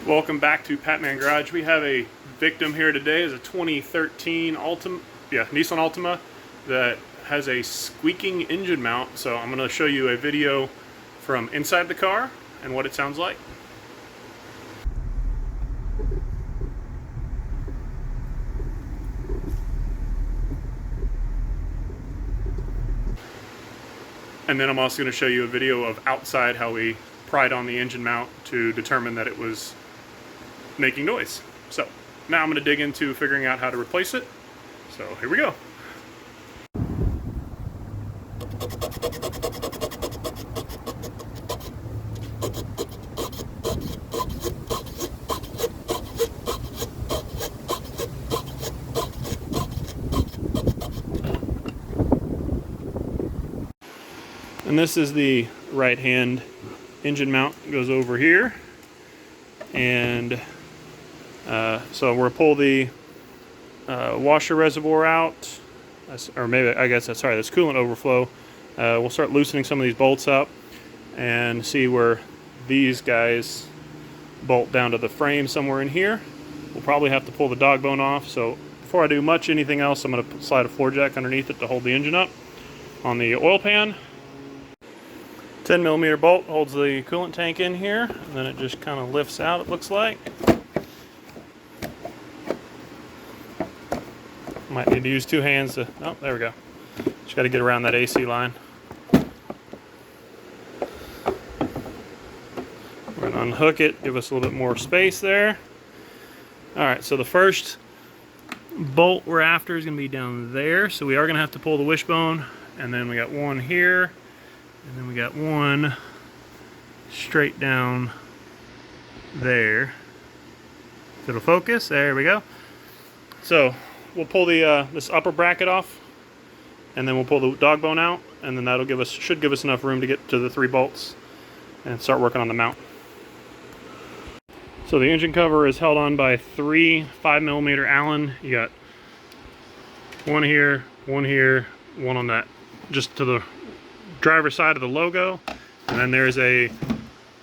Welcome back to Patman Garage. We have a victim here today. Is a 2013 Nissan Altima that has a squeaking engine mount. So I'm going to show you a video from inside the car and what it sounds like. And then I'm also going to show you a video of outside, how we pried on the engine mount to determine that it was making noise. So now I'm going to dig into figuring out how to replace it. So here we go. And this is the right hand engine mount. It goes over here, and so we'll pull the washer reservoir out, or maybe that's coolant overflow. We'll start loosening some of these bolts up and see where these guys bolt down to the frame somewhere in here. We'll probably have to pull the dog bone off. So before I do anything else, I'm going to slide a floor jack underneath it to hold the engine up on the oil pan. 10mm bolt holds the coolant tank in here, and then it just kind of lifts out, it looks like. Might need to use two hands to, oh, there we go. Just got to get around that AC line. We're going to unhook it, give us a little bit more space there. Alright, so the first bolt we're after is going to be down there, so we are going to have to pull the wishbone, and then we got one here. And then we got one straight down there. It'll focus. There we go. So we'll pull the this upper bracket off, and then we'll pull the dog bone out, and then that'll should give us enough room to get to the 3 bolts and start working on the mount. So the engine cover is held on by 3 5mm Allen. You got one here, one on that, just to the driver's side of the logo, and then there's a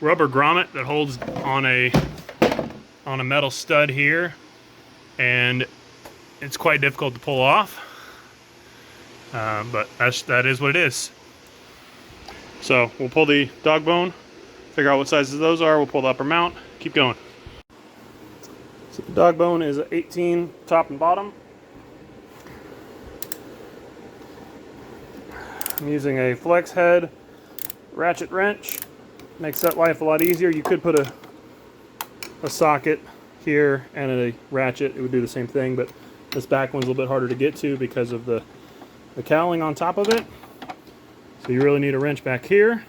rubber grommet that holds on a metal stud here, and it's quite difficult to pull off, but that is what it is. So we'll pull the dog bone, figure out what sizes those are, we'll pull the upper mount, keep going. So the dog bone is 18 top and bottom. I'm using a flex head ratchet wrench. Makes that life a lot easier. You could put a socket here and a ratchet. It would do the same thing, but this back one's a little bit harder to get to because of the cowling on top of it. So you really need a wrench back here.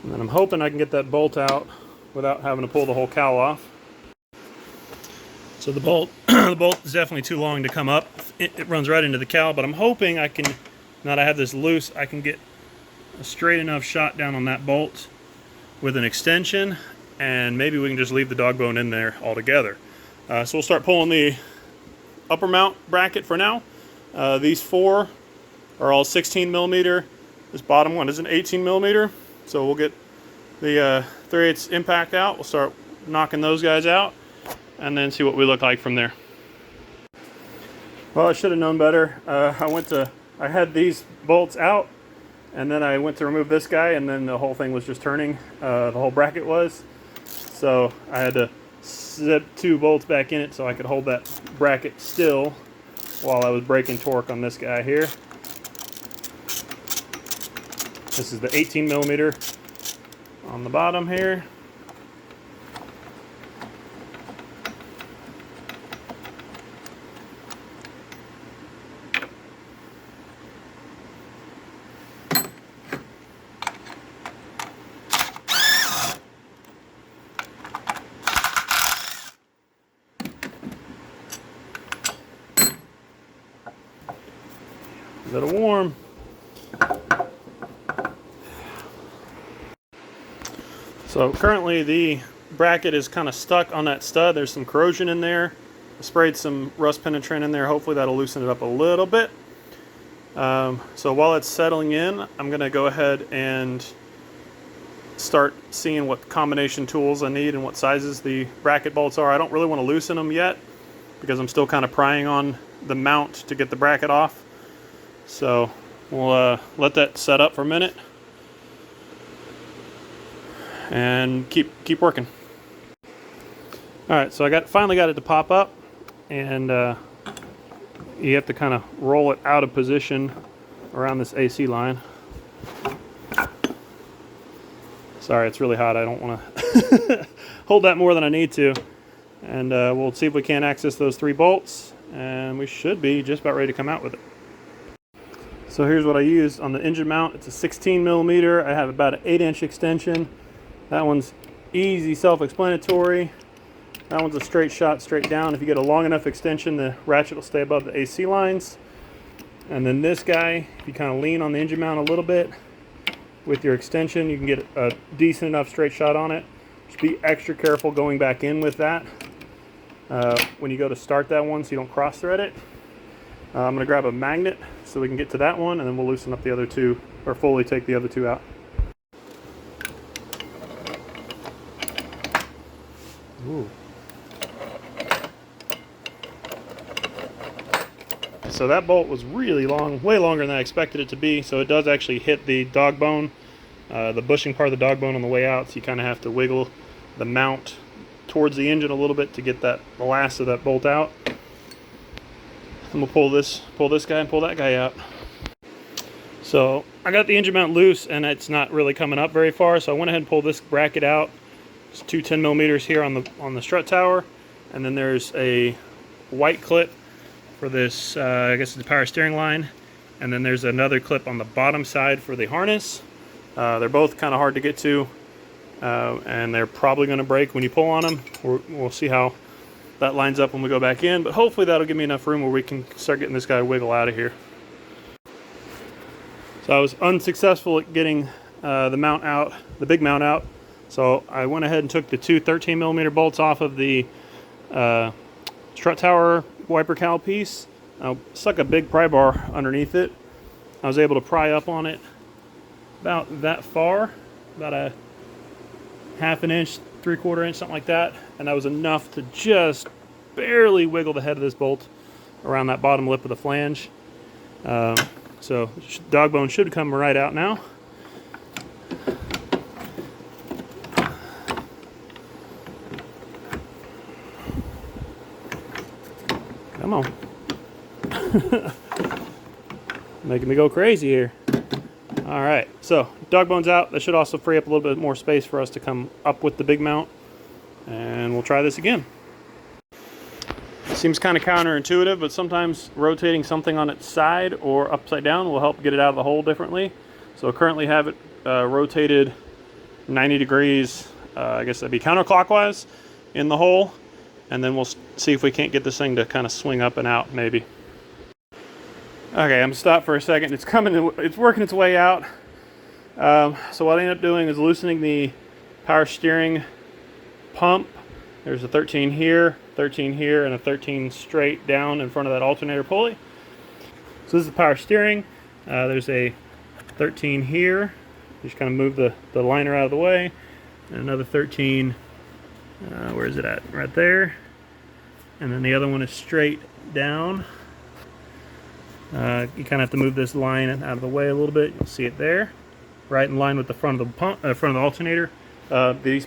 And then I'm hoping I can get that bolt out without having to pull the whole cowl off. So the bolt is definitely too long to come up. It runs right into the cowl, but I'm hoping I can, now that I have this loose, I can get a straight enough shot down on that bolt with an extension, and maybe we can just leave the dog bone in there altogether. So we'll start pulling the upper mount bracket for now. These 4 are all 16mm. This bottom one is an 18mm. So we'll get the 3/8 impact out. We'll start knocking those guys out and then see what we look like from there. Well, I should have known better. I had these bolts out, and then I went to remove this guy, and then the whole thing was just turning. The whole bracket was. So I had to zip 2 bolts back in it so I could hold that bracket still while I was breaking torque on this guy here. This is the 18mm on the bottom here. A little warm. So currently the bracket is kind of stuck on that stud. There's some corrosion in there. I sprayed some rust penetrant in there. Hopefully that'll loosen it up a little bit. So while it's settling in, I'm going to go ahead and start seeing what combination tools I need and what sizes the bracket bolts are. I don't really want to loosen them yet because I'm still kind of prying on the mount to get the bracket off. So we'll let that set up for a minute and keep working. All right, so I finally got it to pop up, and you have to kind of roll it out of position around this AC line. Sorry, it's really hot. I don't want to hold that more than I need to. And we'll see if we can't access those 3 bolts, and we should be just about ready to come out with it. So here's what I used on the engine mount. It's a 16 millimeter. I have about an 8-inch extension. That one's easy, self-explanatory. That one's a straight shot, straight down. If you get a long enough extension, the ratchet will stay above the AC lines. And then this guy, if you kind of lean on the engine mount a little bit with your extension, you can get a decent enough straight shot on it. Just be extra careful going back in with that when you go to start that one so you don't cross thread it. I'm going to grab a magnet so we can get to that one, and then we'll loosen up the other 2, or fully take the other 2 out. Ooh. So that bolt was really long, way longer than I expected it to be, so it does actually hit the dog bone, the bushing part of the dog bone on the way out, so you kind of have to wiggle the mount towards the engine a little bit to get the last of that bolt out. And we'll pull this guy and pull that guy out. So I got the engine mount loose and it's not really coming up very far, so I went ahead and pulled this bracket out. It's 2 10 millimeters here on the strut tower, and then there's a white clip for this, I guess it's the power steering line, and then there's another clip on the bottom side for the harness. They're both kind of hard to get to, and they're probably going to break when you pull on them. We'll see how that lines up when we go back in, but hopefully that'll give me enough room where we can start getting this guy wiggle out of here. So I was unsuccessful at getting the mount out, the big mount out, so I went ahead and took the 2 13 millimeter bolts off of the strut tower wiper cowl piece. I stuck a big pry bar underneath it. I was able to pry up on it about that far, about a 1/2 inch, 3/4 inch, something like that, and that was enough to just barely wiggle the head of this bolt around that bottom lip of the flange. So dog bone should come right out now. Come on. Making me go crazy here. All right, so dog bone's out. That should also free up a little bit more space for us to come up with the big mount, and we'll try this again. Seems kind of counterintuitive, but sometimes rotating something on its side or upside down will help get it out of the hole differently. So I currently have it rotated 90 degrees, I guess that'd be counterclockwise in the hole, and then we'll see if we can't get this thing to kind of swing up and out maybe. Okay, I'm gonna stop for a second. It's working its way out. So what I ended up doing is loosening the power steering pump. There's a 13 here, and a 13 straight down in front of that alternator pulley. So this is the power steering. There's a 13 here. Just kind of move the liner out of the way. And another 13, where is it at? Right there. And then the other one is straight down. You kind of have to move this line out of the way a little bit. You'll see it there, right in line with the front of the pump, front of the alternator. The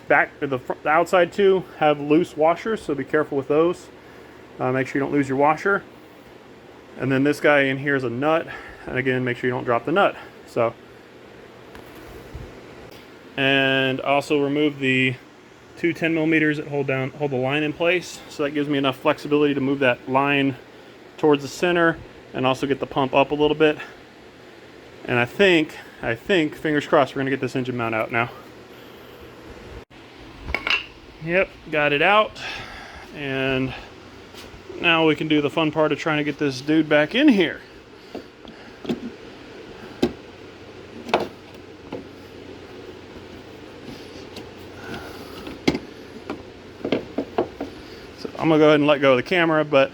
outside 2 have loose washers, so be careful with those. Make sure you don't lose your washer. And then this guy in here is a nut, and again, make sure you don't drop the nut. So, and also remove the 2 10 millimeters that hold the line in place. So that gives me enough flexibility to move that line towards the center and also get the pump up a little bit. And I think, fingers crossed, we're gonna get this engine mount out now. Yep, got it out. And now we can do the fun part of trying to get this dude back in here. So I'm gonna go ahead and let go of the camera, but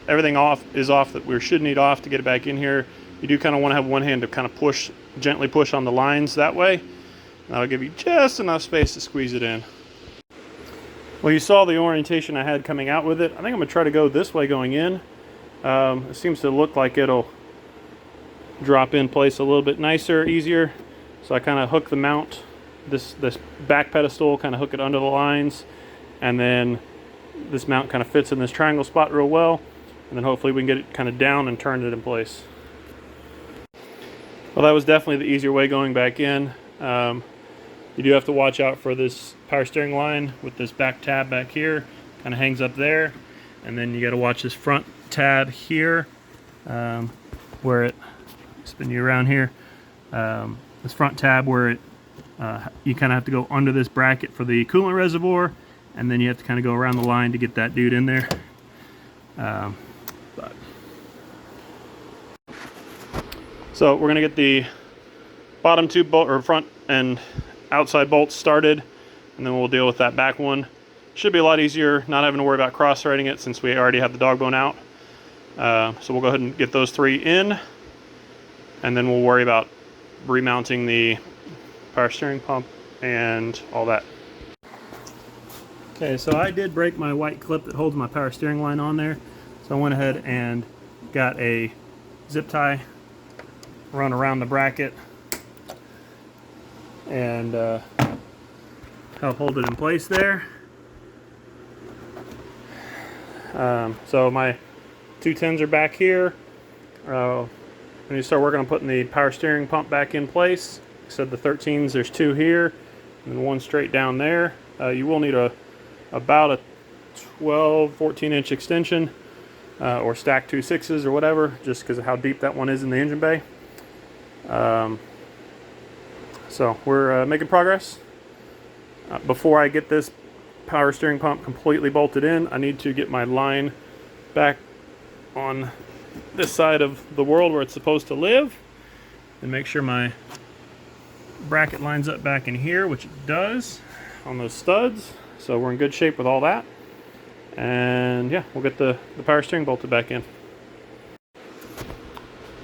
everything is off that we should need off to get it back in here. You do kind of want to have one hand to kind of gently push on the lines that way. That'll give you just enough space to squeeze it in. Well, you saw the orientation I had coming out with it. I think I'm going to try to go this way going in. It seems to look like it'll drop in place a little bit nicer, easier. So I kind of hook the mount, this back pedestal, kind of hook it under the lines, and then this mount kind of fits in this triangle spot real well, and then hopefully we can get it kind of down and turn it in place. Well, that was definitely the easier way going back in. You do have to watch out for this power steering line with this back tab back here, kind of hangs up there, and then you got to watch this front tab here, where it, spin you around here, this front tab where it, you kind of have to go under this bracket for the coolant reservoir, and then you have to kind of go around the line to get that dude in there. So we're gonna get the bottom two bolt, or front and outside bolts started, and then we'll deal with that back one. Should be a lot easier not having to worry about cross-threading it since we already have the dog bone out. So we'll go ahead and get those three in, and then we'll worry about remounting the power steering pump and all that. Okay, so I did break my white clip that holds my power steering line on there. So I went ahead and got a zip tie, run around the bracket, and help hold it in place there. So my 210s are back here. When you start working on putting the power steering pump back in place, I said the 13s, there's two here, and one straight down there. You will need about a 14 inch extension, or stack 2 6s or whatever, just because of how deep that one is in the engine bay. So we're making progress. Before I get this power steering pump completely bolted in, I need to get my line back on this side of the world where it's supposed to live, and make sure my bracket lines up back in here, which it does on those studs. So we're in good shape with all that, and yeah, we'll get the power steering bolted back in.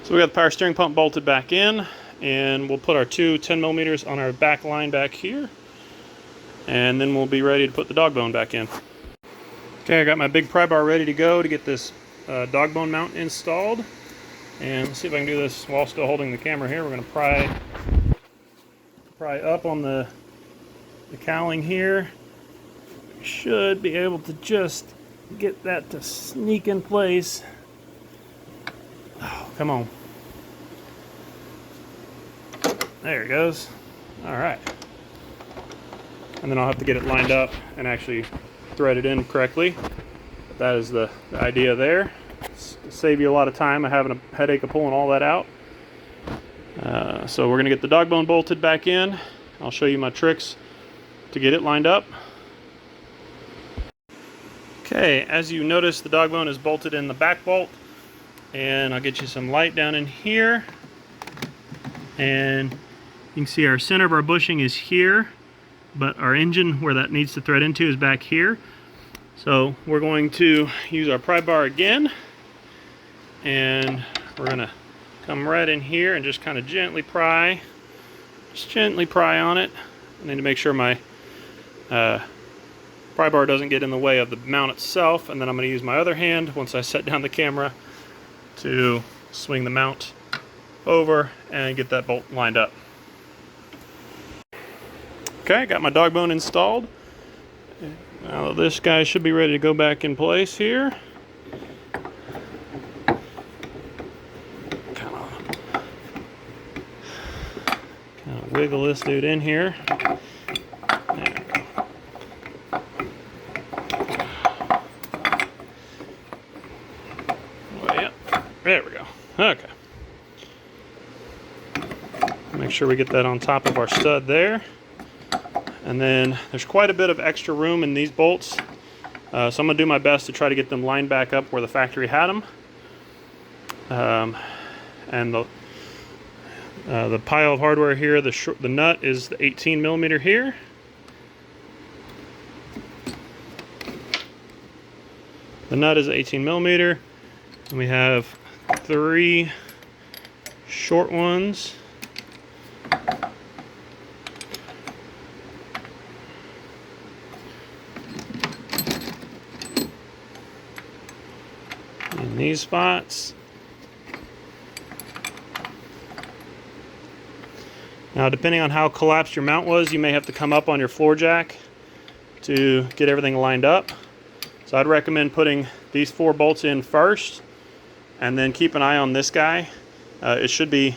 So we got the power steering pump bolted back in, and we'll put our two 10mm on our back line back here, and then we'll be ready to put the dog bone back in. Okay, I got my big pry bar ready to go to get this dog bone mount installed, and let's see if I can do this while still holding the camera here. We're going to pry up on the cowling here. Should be able to just get that to sneak in place. Oh, come on. There it goes. All right. And then I'll have to get it lined up and actually thread it in correctly. But that is the idea there. Save you a lot of time of having a headache of pulling all that out. So we're going to get the dog bone bolted back in. I'll show you my tricks to get it lined up. Okay, as you notice, the dog bone is bolted in the back bolt, and I'll get you some light down in here, and you can see our center of our bushing is here, but our engine where that needs to thread into is back here. So we're going to use our pry bar again, and we're going to come right in here and just kind of gently pry on it. I need to make sure my pry bar doesn't get in the way of the mount itself, and then I'm going to use my other hand once I set down the camera to swing the mount over and get that bolt lined up. Okay, got my dog bone installed. Now this guy should be ready to go back in place here. Kind of wiggle this dude in here. There we go. Okay. Make sure we get that on top of our stud there. And then there's quite a bit of extra room in these bolts. So I'm going to do my best to try to get them lined back up where the factory had them. And the pile of hardware here, the nut is the 18mm here. The nut is 18mm. And we have 3 short ones. In these spots. Now, depending on how collapsed your mount was, you may have to come up on your floor jack to get everything lined up. So I'd recommend putting these 4 bolts in first, and then keep an eye on this guy. It should be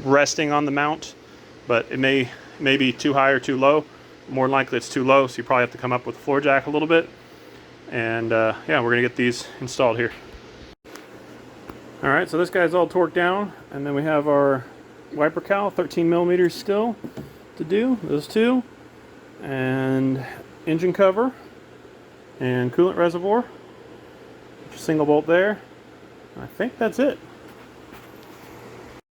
resting on the mount, but it may be too high or too low. More than likely it's too low, so you probably have to come up with the floor jack a little bit. And yeah, we're gonna get these installed here. All right, so this guy's all torqued down, and then we have our wiper cowl, 13 millimeters still to do, those 2, and engine cover, and coolant reservoir, single bolt there. I think that's it.